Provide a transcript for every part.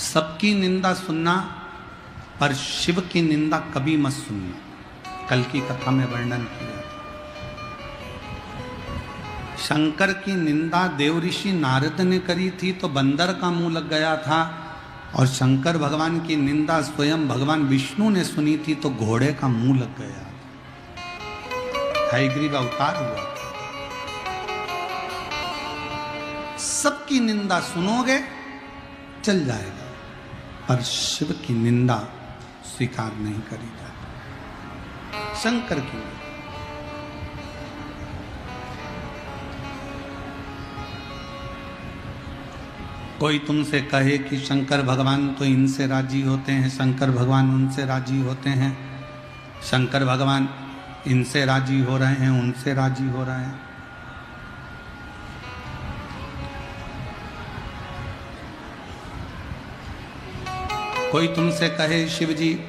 सबकी निंदा सुनना, पर शिव की निंदा कभी मत सुनना। कल की कथा में वर्णन किया। शंकर की निंदा देवऋषि नारद ने करी थी तो बंदर का मुंह लग गया था, और शंकर भगवान की निंदा स्वयं भगवान विष्णु ने सुनी थी तो घोड़े का मुंह लग गया। हयग्रीव अवतार हुआ। सबकी निंदा सुनोगे चल जाएगा, पर शिव की निंदा स्वीकार नहीं करी जाती। शंकर की निंदा। कोई तुमसे कहे कि शंकर भगवान तो इनसे राजी होते हैं, शंकर भगवान उनसे राजी होते हैं, शंकर भगवान इनसे राजी हो रहे हैं, उनसे राजी हो रहे हैं। कोई तुमसे कहे शिव जी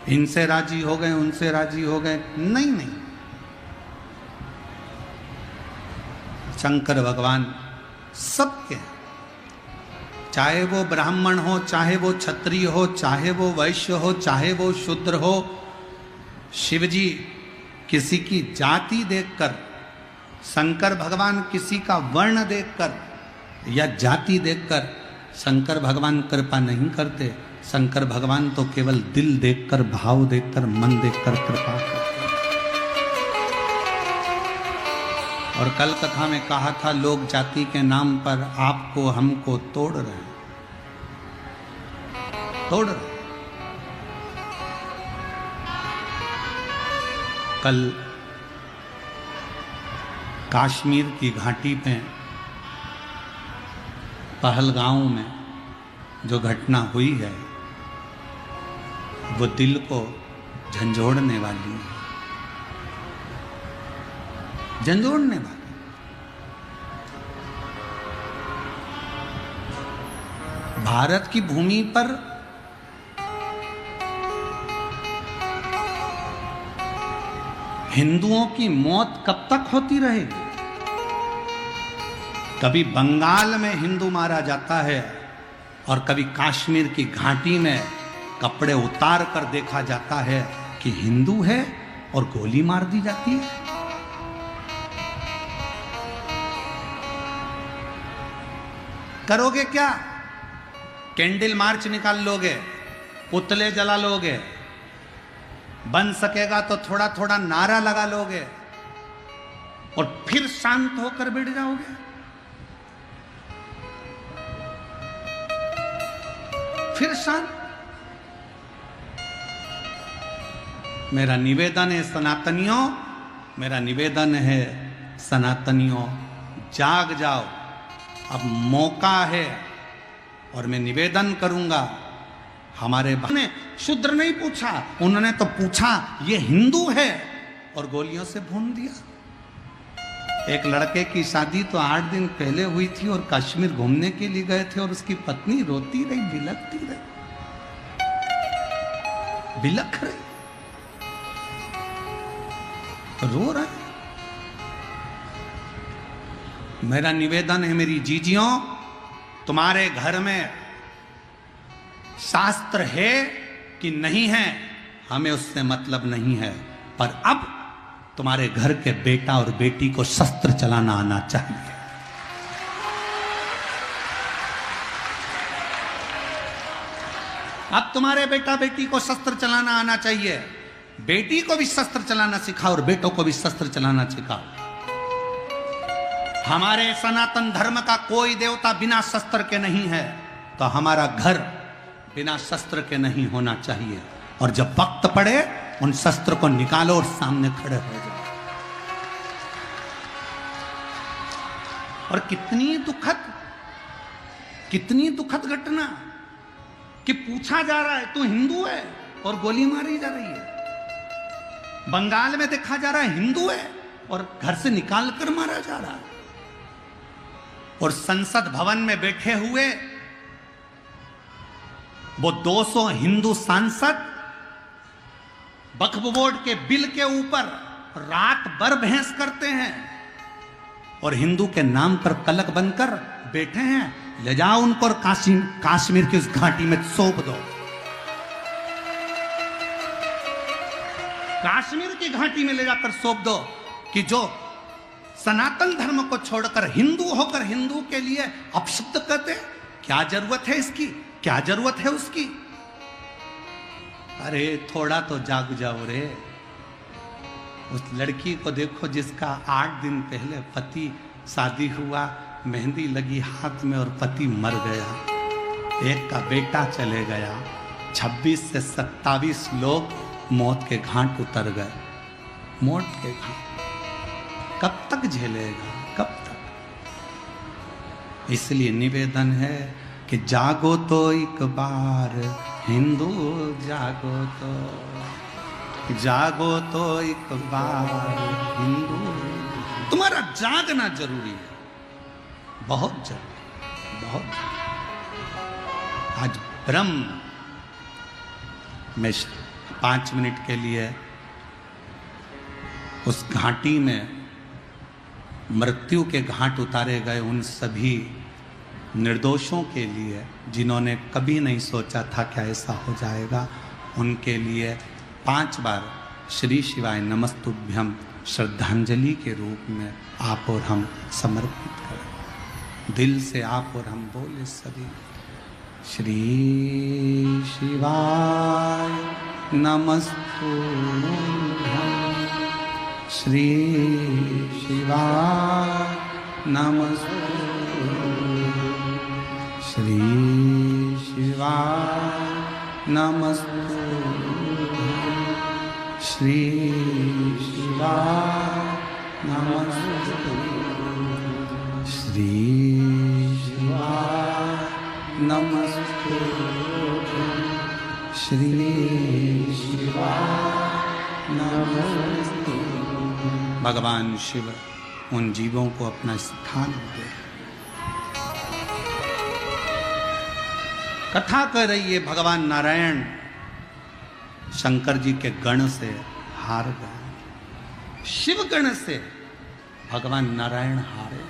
इनसे राजी हो गए, उनसे राजी हो गए, नहीं नहीं, शंकर भगवान सबके हैं। चाहे वो ब्राह्मण हो, चाहे वो क्षत्रिय हो, चाहे वो वैश्य हो, चाहे वो शूद्र हो, शिव जी किसी की जाति देखकर, शंकर भगवान किसी का वर्ण देखकर या जाति देखकर शंकर भगवान कृपा नहीं करते। शंकर भगवान तो केवल दिल देखकर, भाव देखकर, मन देखकर कृपा करते। और कल कथा में कहा था, लोग जाति के नाम पर आपको हमको तोड़ रहे हैं, तोड़ रहे। कल कश्मीर की घाटी पे पहलगांव में जो घटना हुई है वो दिल को झंझोड़ने वाली है, झंझोड़ने वाली। भारत की भूमि पर हिंदुओं की मौत कब तक होती रहेगी? कभी बंगाल में हिंदू मारा जाता है और कभी कश्मीर की घाटी में कपड़े उतार कर देखा जाता है कि हिंदू है और गोली मार दी जाती है। करोगे क्या? कैंडल मार्च निकाल लोगे, पुतले जला लोगे, बन सकेगा तो थोड़ा थोड़ा नारा लगा लोगे और फिर शांत होकर बैठ जाओगे? फिर शांत? मेरा निवेदन है सनातनियों, मेरा निवेदन है सनातनियों, जाग जाओ, अब मौका है। और मैं निवेदन करूंगा, हमारे ने शूद्र नहीं पूछा, उन्होंने तो पूछा ये हिंदू है और गोलियों से भून दिया। एक लड़के की शादी तो 8 दिन पहले हुई थी और कश्मीर घूमने के लिए गए थे और उसकी पत्नी रोती रही, बिलखती रही, बिलख रही, रो रहा है। मेरा निवेदन है मेरी जीजियों, तुम्हारे घर में शास्त्र है कि नहीं है हमें उससे मतलब नहीं है, पर अब तुम्हारे घर के बेटा और बेटी को शस्त्र चलाना आना चाहिए। अब तुम्हारे बेटा बेटी को शस्त्र चलाना आना चाहिए। बेटी को भी शस्त्र चलाना सिखाओ और बेटों को भी शस्त्र चलाना सिखाओ। हमारे सनातन धर्म का कोई देवता बिना शस्त्र के नहीं है, तो हमारा घर बिना शस्त्र के नहीं होना चाहिए। और जब वक्त पड़े उन शस्त्र को निकालो और सामने खड़े हो जाओ। और कितनी दुखद घटना कि पूछा जा रहा है तू हिंदू है और गोली मारी जा रही है। बंगाल में देखा जा रहा है हिंदू है और घर से निकाल कर मारा जा रहा है। और संसद भवन में बैठे हुए वो 200 हिंदू सांसद वक्फ बोर्ड के बिल के ऊपर रात भर बहस करते हैं और हिंदू के नाम पर कलक बनकर बैठे हैं ले जाओ उनको और काश्मीर की उस घाटी में सौंप दो। कश्मीर की घाटी में ले जाकर सौंप दो कि जो सनातन धर्म को छोड़कर हिंदू होकर हिंदू के लिए अपशब्द कहते, क्या जरूरत है इसकी, क्या जरूरत है उसकी। अरे थोड़ा तो जाग जाओ रे। उस लड़की को देखो जिसका 8 दिन पहले पति शादी हुआ, मेहंदी लगी हाथ में और पति मर गया, एक का बेटा चले गया, 26 से 27 लोग मौत के घाट उतर गए। मौत के घाट कब तक झेलेगा, कब तक। इसलिए निवेदन है कि जागो तो एक बार हिंदू, जागो तो एक बार हिंदू। तुम्हारा जागना जरूरी है, बहुत जरूरी, बहुत जरूरी। आज ब्रह्म में 5 मिनट के लिए उस घाटी में मृत्यु के घाट उतारे गए उन सभी निर्दोषों के लिए जिन्होंने कभी नहीं सोचा था कि ऐसा हो जाएगा, उनके लिए 5 बार श्री शिवाय नमस्तुभ्यम श्रद्धांजलि के रूप में आप और हम समर्पित करें। दिल से आप और हम बोले सभी श्री शिवाय नमस्तुभ्यम, श्री शिवाय नमस्तुभ्यम, श्री शिवाय नमस्तुभ्यम, श्री शिवाय नमस्तुभ्यम, श्री शिवाय नमस्तुभ्यम, श्री शिवाय नमस्तुभ्यम। भगवान शिव उन जीवों को अपना स्थान दे। कथा कर रही है भगवान नारायण शंकर जी के गण से हार गए, शिव गण से भगवान नारायण हारे,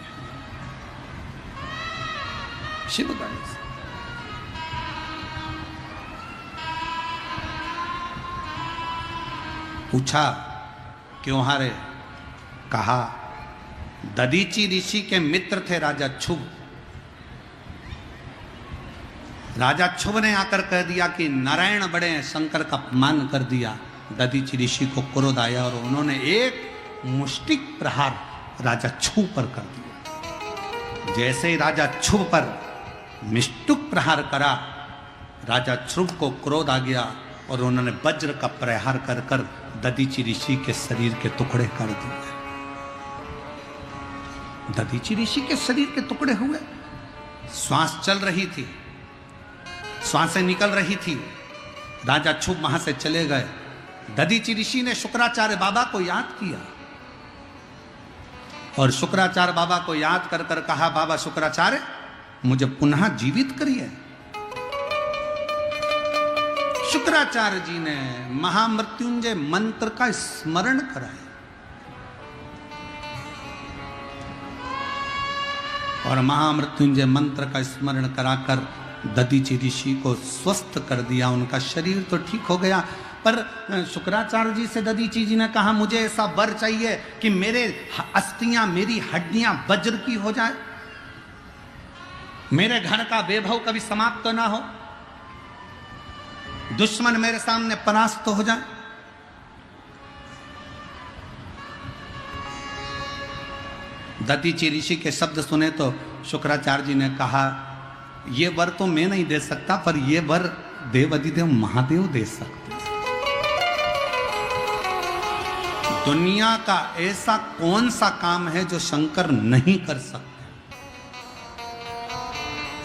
शिव गण से। पूछा क्यों हारे? कहा दधीची ऋषि के मित्र थे राजा क्षुभ। राजा क्षुभ ने आकर कह दिया कि नारायण बड़े हैं, शंकर का अपमान कर दिया। दधीची ऋषि को क्रोध आया और उन्होंने एक मुष्टिक प्रहार राजा क्षुभ पर कर दिया। जैसे ही राजा क्षुभ पर मिष्टुक प्रहार करा, राजा क्षुभ को क्रोध आ गया और उन्होंने वज्र का प्रहार कर कर दधीची ऋषि के शरीर के टुकड़े कर दिए। दधीची ऋषि के शरीर के टुकड़े हुए। श्वास चल रही थी, श्वासें निकल रही थी। राजा क्षुभ वहां से चले गए। दधीची ऋषि ने शुक्राचार्य बाबा को याद किया और शुक्राचार्य बाबा को याद कर कर कहा, बाबा शुक्राचार्य मुझे पुनः जीवित करिए। शुक्राचार्य जी ने महामृत्युंजय मंत्र का स्मरण कराया और महामृत्युंजय मंत्र का स्मरण कराकर दधीची ऋषि को स्वस्थ कर दिया। उनका शरीर तो ठीक हो गया, पर शुक्राचार्य जी से दधीची जी ने कहा, मुझे ऐसा वर चाहिए कि मेरे अस्थियां, मेरी हड्डियां वज्र की हो जाए, मेरे घर का वैभव कभी समाप्त तो ना हो, दुश्मन मेरे सामने परास्त हो जाए। दधीची ऋषि के शब्द सुने तो शुक्राचार्य जी ने कहा, ये वर तो मैं नहीं दे सकता, पर ये वर देवाधिदेव महादेव दे सकते। दुनिया का ऐसा कौन सा काम है जो शंकर नहीं कर सकते?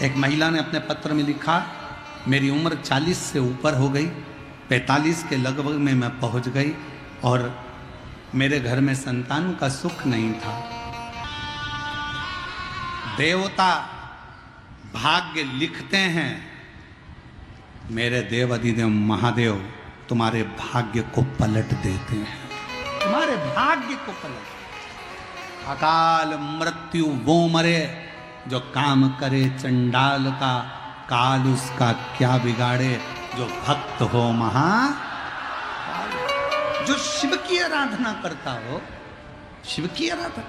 एक महिला ने अपने पत्र में लिखा, मेरी उम्र 40 से ऊपर हो गई, 45 के लगभग में मैं पहुंच गई और मेरे घर में संतान का सुख नहीं था। देवता भाग्य लिखते हैं, मेरे देव अधिदेव महादेव तुम्हारे भाग्य को पलट देते हैं, तुम्हारे भाग्य को पलट। अकाल मृत्यु वो मरे जो काम करे चंडाल का, काल उसका क्या बिगाड़े, जो भक्त हो महा, जो शिव की आराधना करता हो, शिव की आराधना,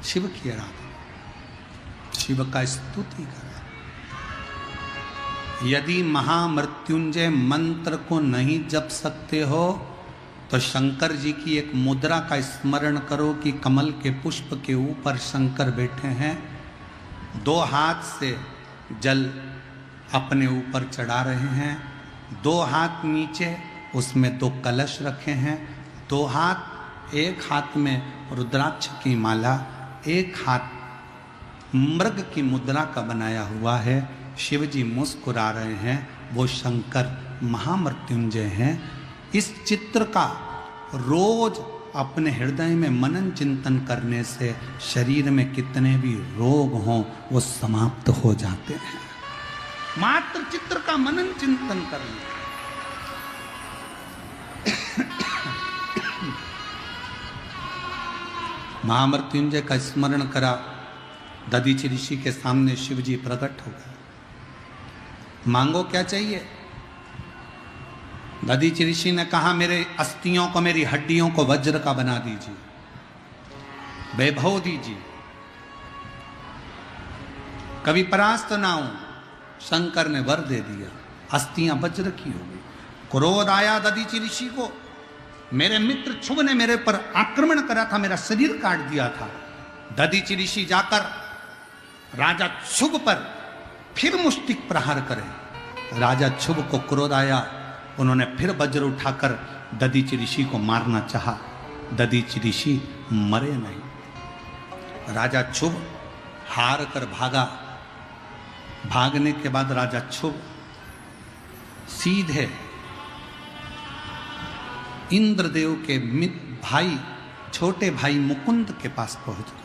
शिव की आराधना, शिव का स्तुति कर। यदि महामृत्युंजय मंत्र को नहीं जप सकते हो तो शंकर जी की एक मुद्रा का स्मरण करो कि कमल के पुष्प के ऊपर शंकर बैठे हैं, दो हाथ से जल अपने ऊपर चढ़ा रहे हैं, दो हाथ नीचे, उसमें दो कलश रखे हैं, दो हाथ, एक हाथ में रुद्राक्ष की माला, एक हाथ मृग की मुद्रा का बनाया हुआ है। शिव जी मुस्कुरा रहे हैं, वो शंकर महामृत्युंजय हैं। इस चित्र का रोज अपने हृदय में मनन चिंतन करने से शरीर में कितने भी रोग हों वो समाप्त हो जाते हैं। मात्र चित्र का मनन चिंतन करने। महामृत्युंजय का स्मरण करा, दधीचि ऋषि के सामने शिव जी प्रकट हो गए। मांगो क्या चाहिए? दधीचि ऋषि ने कहा, मेरे अस्थियों को, मेरी हड्डियों को वज्र का बना दीजिए, वैभव दीजिए, कभी परास्त ना हूं। शंकर ने वर दे दिया, अस्थियां वज्र की हो गई। क्रोध आया दधीचि ऋषि को, मेरे मित्र शुभ ने मेरे पर आक्रमण करा था, मेरा शरीर काट दिया था। दधीचि ऋषि जाकर राजा शुभ पर फिर मुष्टिक प्रहार करें। राजा शुभ को क्रोध आया, उन्होंने फिर वज्र उठाकर दधीचि ऋषि को मारना चाहा। दधीचि ऋषि मरे नहीं। राजा शुभ हार कर भागा। भागने के बाद राजा शुभ सीधे इंद्रदेव के भाई, छोटे भाई मुकुंद के पास पहुंच गए।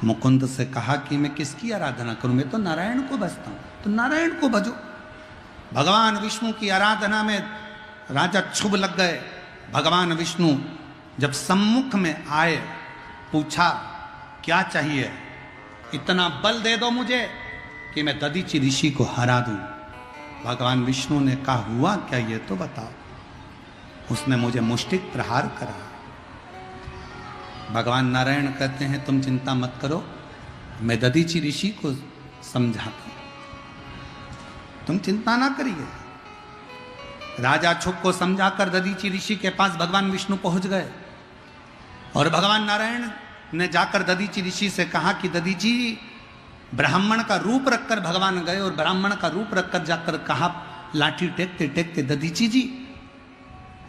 मुकुंद से कहा कि मैं किसकी आराधना करूं, मैं तो नारायण को भजता हूं, तो नारायण को भजो। भगवान विष्णु की आराधना में राजा शुभ लग गए। भगवान विष्णु जब सम्मुख में आए, पूछा क्या चाहिए? इतना बल दे दो मुझे कि मैं दधीचि ऋषि को हरा दूं। भगवान विष्णु ने कहा, हुआ क्या ये तो बताओ। उसने मुझे मुष्टिक प्रहार करा। भगवान नारायण कहते हैं, तुम चिंता मत करो, मैं दधीचि ऋषि को समझाता हूं, तुम चिंता ना करिए। राजा शुभ को समझाकर दधीचि ऋषि के पास भगवान विष्णु पहुंच गए और भगवान नारायण ने जाकर दधीचि ऋषि से कहा कि दधीचि, ब्राह्मण का रूप रखकर भगवान गए और ब्राह्मण का रूप रखकर जाकर कहा, लाठी टेकते टेकते, दधीचि जी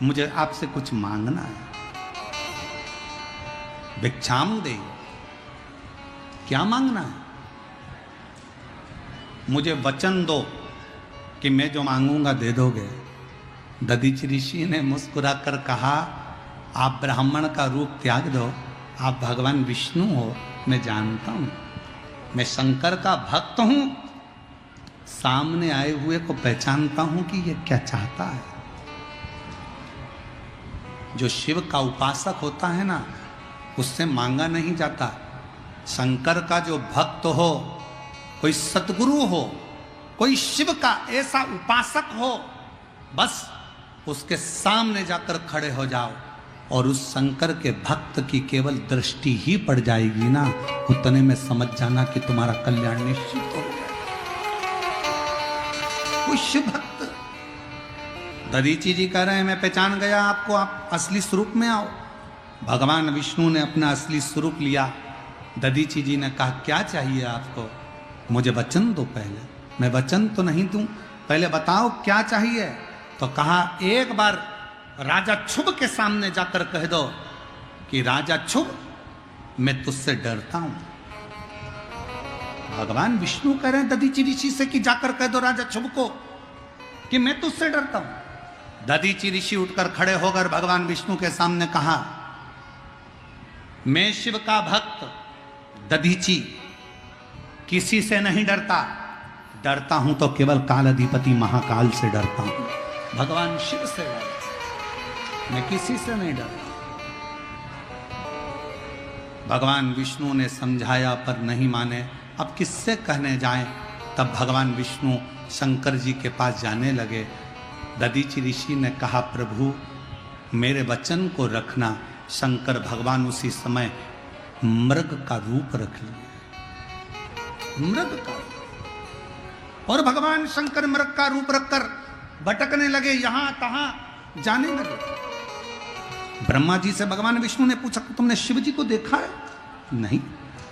मुझे आपसे कुछ मांगना है, भिक्षाम दे। क्या मांगना है? मुझे वचन दो कि मैं जो मांगूंगा दे दोगे। दधीचि ऋषि ने मुस्कुराकर कहा, आप ब्राह्मण का रूप त्याग दो, आप भगवान विष्णु हो, मैं जानता हूं, मैं शंकर का भक्त हूं, सामने आए हुए को पहचानता हूं कि ये क्या चाहता है। जो शिव का उपासक होता है ना, उससे मांगा नहीं जाता। शंकर का जो भक्त हो, कोई सतगुरु हो, कोई शिव का ऐसा उपासक हो, बस उसके सामने जाकर खड़े हो जाओ और उस शंकर के भक्त की केवल दृष्टि ही पड़ जाएगी ना, उतने में समझ जाना कि तुम्हारा कल्याण निश्चित हो गया। कोई शिव भक्त। दधीचि जी कह रहे हैं, मैं पहचान गया आपको, आप असली स्वरूप में आओ। भगवान विष्णु ने अपना असली स्वरूप लिया। दधीचि जी ने कहा, क्या चाहिए आपको? मुझे वचन दो पहले। मैं वचन तो नहीं दूं, पहले बताओ क्या चाहिए। तो कहा, एक बार राजा शुभ के सामने जाकर कह दो कि राजा शुभ, मैं तुझसे डरता हूं। भगवान विष्णु कह रहे हैं दधीचि ऋषि से कि जाकर कह दो राजा शुभ को कि मैं तुझसे डरता हूं। दधीचि ऋषि उठकर खड़े होकर भगवान विष्णु के सामने कहा, मैं शिव का भक्त दधीचि किसी से नहीं डरता, डरता हूं तो केवल कालाधिपति महाकाल से डरता हूं। भगवान शिव से डरता, मैं किसी से नहीं डरता। भगवान विष्णु ने समझाया पर नहीं माने। अब किससे कहने जाएं? तब भगवान विष्णु शंकर जी के पास जाने लगे। दधीचि ऋषि ने कहा, प्रभु मेरे वचन को रखना। शंकर भगवान उसी समय मृग का रूप रख लिए, मृग का। और भगवान शंकर मृग का रूप रखकर भटकने लगे, यहां तहां जाने लगे। ब्रह्मा जी से भगवान विष्णु ने पूछा, तुमने शिव जी को देखा है? नहीं।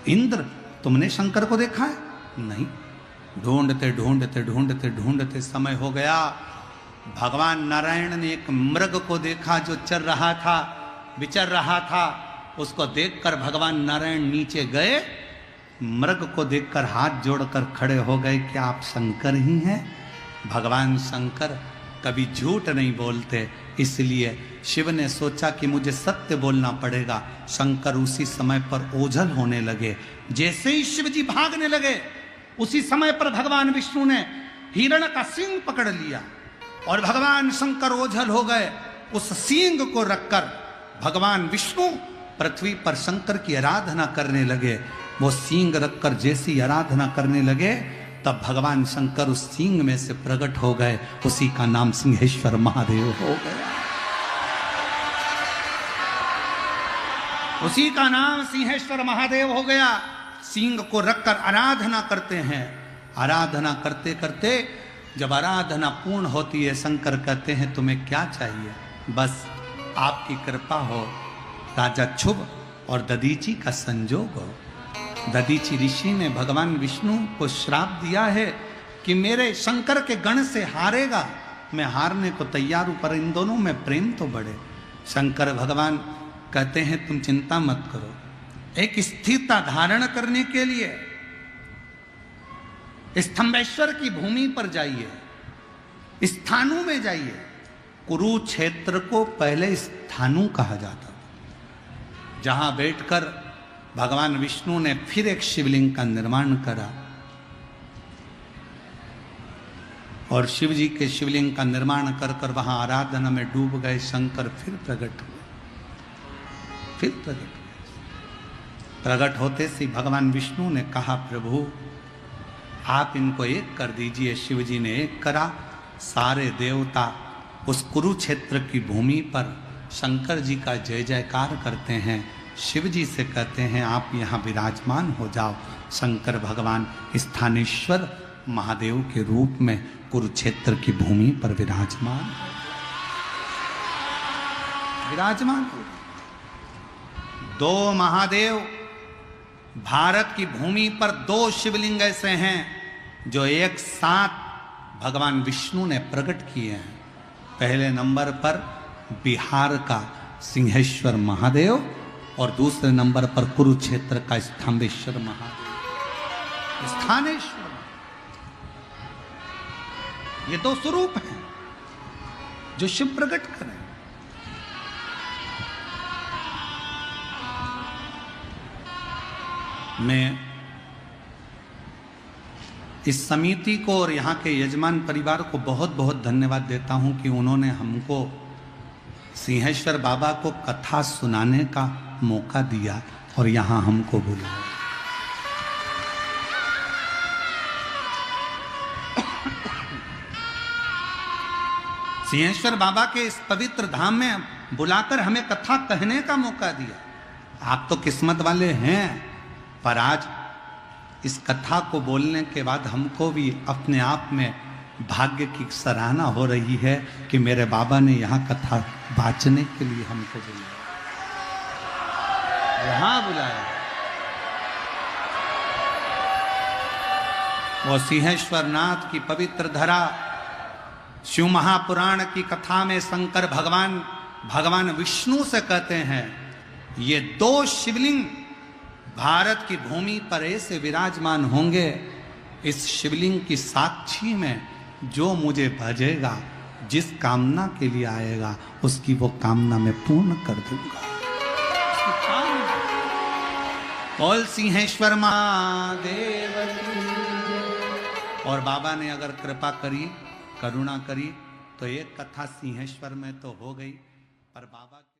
इंद्र, तुमने शंकर को देखा है? नहीं। ढूंढते ढूंढते ढूंढते ढूंढते समय हो गया। भगवान नारायण ने एक मृग को देखा जो चल रहा था, विचर रहा था। उसको देखकर भगवान नारायण नीचे गए, मृग को देखकर हाथ जोड़कर खड़े हो गए, क्या आप शंकर ही हैं? भगवान शंकर कभी झूठ नहीं बोलते, इसलिए शिव ने सोचा कि मुझे सत्य बोलना पड़ेगा। शंकर उसी समय पर ओझल होने लगे। जैसे ही शिव जी भागने लगे, उसी समय पर भगवान विष्णु ने हिरण का सींग पकड़ लिया और भगवान शंकर ओझल हो गए। उस सींग को रखकर भगवान विष्णु पृथ्वी पर शंकर की आराधना करने लगे। वो सींग रखकर जैसी आराधना करने लगे, तब भगवान शंकर उस सींग में से प्रकट हो गए। उसी का नाम सिंहेश्वर महादेव हो गया। उसी का नाम सिंहेश्वर महादेव हो गया। सींग को रखकर आराधना करते हैं। आराधना करते करते जब आराधना पूर्ण होती है, शंकर कहते हैं तुम्हें क्या चाहिए? बस आपकी कृपा हो, राजा क्षुभ और दधीचि का संजोग हो। दधीचि ऋषि ने भगवान विष्णु को श्राप दिया है कि मेरे शंकर के गण से हारेगा, मैं हारने को तैयार हूं, पर इन दोनों में प्रेम तो बढ़े। शंकर भगवान कहते हैं तुम चिंता मत करो, एक स्थिरता धारण करने के लिए स्तंभेश्वर की भूमि पर जाइए, स्थानु में जाइए। कुरुक्षेत्र को पहले स्थानु कहा जाता, जहां बैठकर भगवान विष्णु ने फिर एक शिवलिंग का निर्माण करा और शिव जी के शिवलिंग का निर्माण कर कर वहां आराधना में डूब गए। शंकर फिर प्रकट हुए, फिर प्रकट हुए। प्रकट होते से भगवान विष्णु ने कहा, प्रभु आप इनको एक कर दीजिए। शिव जी ने एक करा। सारे देवता उस कुरुक्षेत्र की भूमि पर शंकर जी का जय जयकार करते हैं। शिव जी से कहते हैं आप यहाँ विराजमान हो जाओ। शंकर भगवान स्थानेश्वर महादेव के रूप में कुरुक्षेत्र की भूमि पर विराजमान हो। दो महादेव, भारत की भूमि पर दो शिवलिंग ऐसे हैं जो एक साथ भगवान विष्णु ने प्रकट किए हैं। पहले नंबर पर बिहार का सिंहेश्वर महादेव और दूसरे नंबर पर कुरुक्षेत्र का स्तंभेश्वर महादेव, स्थानेश्वर। ये दो स्वरूप हैं जो शिव प्रकट करें। मैं इस समिति को और यहाँ के यजमान परिवार को बहुत बहुत धन्यवाद देता हूँ कि उन्होंने हमको सिंहेश्वर बाबा को कथा सुनाने का मौका दिया और यहाँ हमको बुलाया। सिंहेश्वर बाबा के इस पवित्र धाम में बुलाकर हमें कथा कहने का मौका दिया। आप तो किस्मत वाले हैं, पर आज इस कथा को बोलने के बाद हमको भी अपने आप में भाग्य की सराहना हो रही है कि मेरे बाबा ने यहाँ कथा बांचने के लिए हमको बुलाया, यहाँ बुलाया। वो सिंहेश्वर नाथ की पवित्र धरा शिव महापुराण की कथा में शंकर भगवान विष्णु से कहते हैं ये दो शिवलिंग भारत की भूमि पर ऐसे विराजमान होंगे, इस शिवलिंग की साक्षी में जो मुझे भजेगा, जिस कामना के लिए आएगा, उसकी वो कामना मैं पूर्ण कर दूंगा। बोल सिंहेश्वर महादेव की। और बाबा ने अगर कृपा करी, करुणा करी, तो एक कथा सिंहेश्वर में तो हो गई, पर बाबा